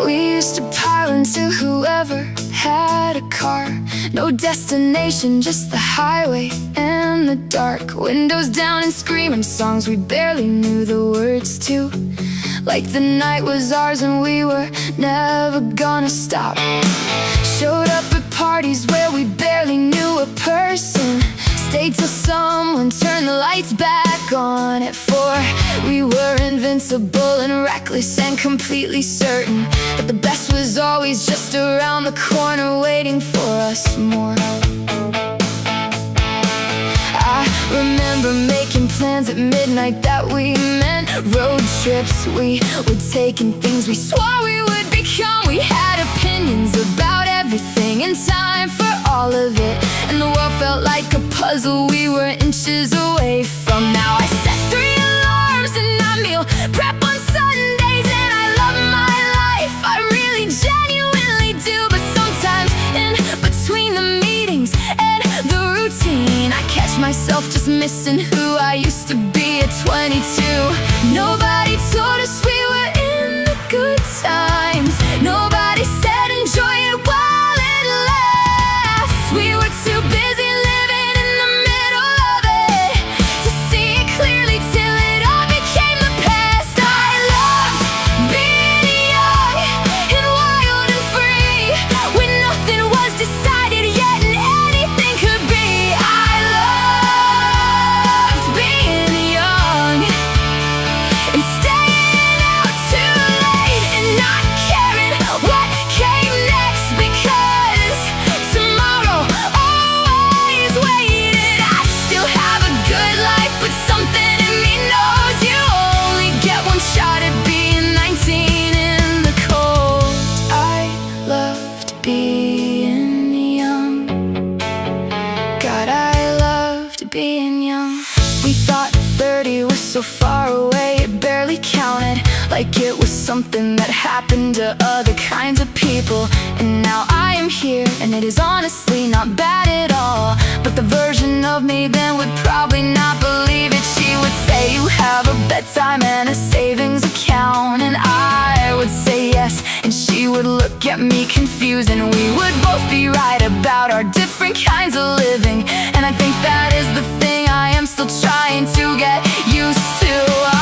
We used to pile into whoever had a car. No destination, just the highway and the dark. Windows down and screaming songs we barely knew the words to. Like the night was ours and we were never gonna stop. Showed up at parties where we barely knew a person. Stayed till someone turned the lights back on at 4. We were invincible and reckless and completely certain that the best was always just around the corner waiting for us more. I remember making plans at midnight that we meant road trips. We would take in things we swore we would become. We had opinions about everything and time for all of it, and the world felt like a puzzle we were inches away from. Now I set 3 alarms and I meal prep on Sundays, and I love my life, I really genuinely do. But sometimes in between the meetings and the routine, I catch myself just missing who I used to be at 22. Nobody told us we were in the good times. Nobody said enjoy it while it lasts. We were too busy living in the middle of it to see it clearly till it all became the past. I loved being young and wild and free, when nothing was decided yet and anything could be. I loved being young and staying out too late and not caring what came next, because tomorrow always waited. I still have a good life, but something in me knows you only get one shot at being 19 in the cold. I loved being young. God, I loved being young. We thought 30 was so far away it barely counted, like it was something that happened to other kinds of people. And now I am here, and it is honestly not bad at all. But the version of me then would probably not believe it. She would say you have a bedtime and a savings account, and I would say yes, and she would look at me confused, and we would both be right about our different kinds of living. And I think that is the thing I am still trying to get used to.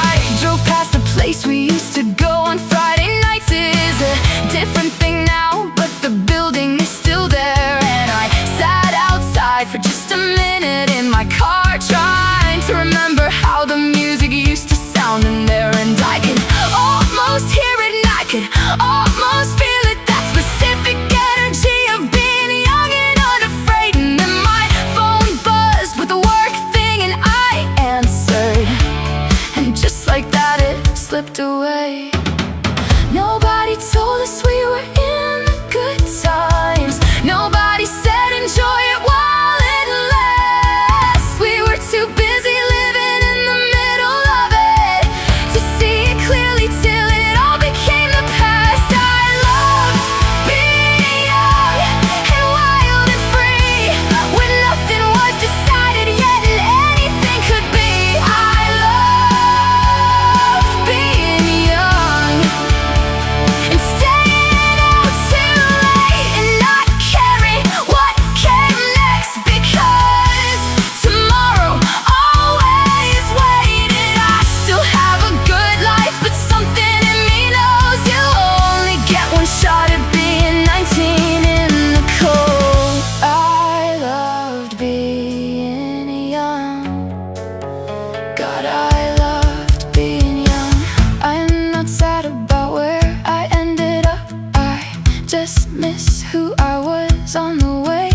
I drove past the place we used to go on Friday nights. It is a different thing now, but the building is still there. And I sat outside for just a minute in my car, trying to remember how the music used to sound in there. And I can almost hear it, and I could almost feel it, that specific energy of being young and unafraid. And then my phone buzzed with a work thing, and I answered, and just like that it slipped away. Nobody told us we were in the good times. Nobody said enjoy it while it lasts. We were too busy living in the middle of it to see it clearly till it all became the past. I loved being young and wild and free, when nothing was decided yet and anything could be. I loved being young and staying out too late and not caring what came next, because tomorrow always waited. I still have a good life, but something in me knows you only get one shot at being 19 in the cold. I loved being young. God, I loved being young. I'm not sad about where I ended up. I just miss who I was on the way.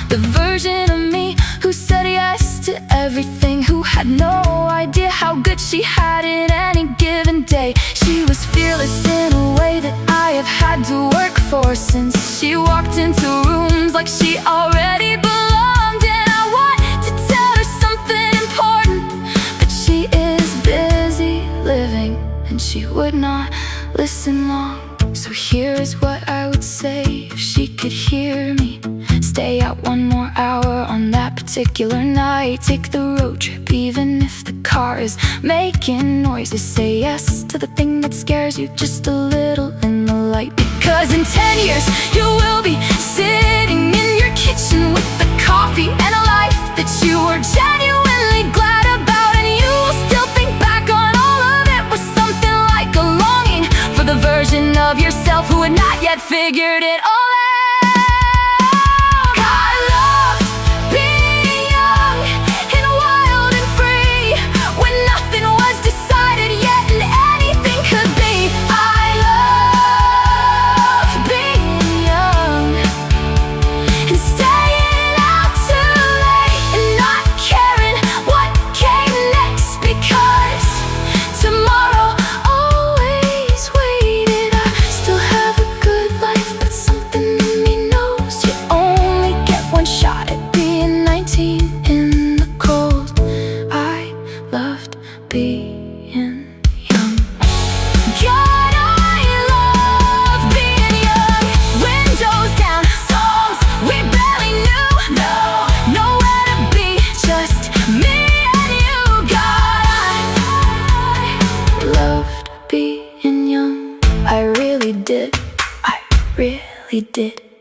The version of me who said yes to everything, who had no idea how good she had it any given day. She was fearless in a way that I have had to work for, since she walked into rooms like she already belonged. And I want to tell her something important, but she is busy living, and she would not listen long. So here is what I would say if she could hear me. Stay out one more hour on that particular night. Take the road trip even if the car cars, making noises. Say yes to the thing that scares you just a little in the light. Because in 10 years you will be sitting in your kitchen with the coffee and a life that you were genuinely glad about. And you will still think back on all of it with something like a longing for the version of yourself who had not yet figured it all out. I really did.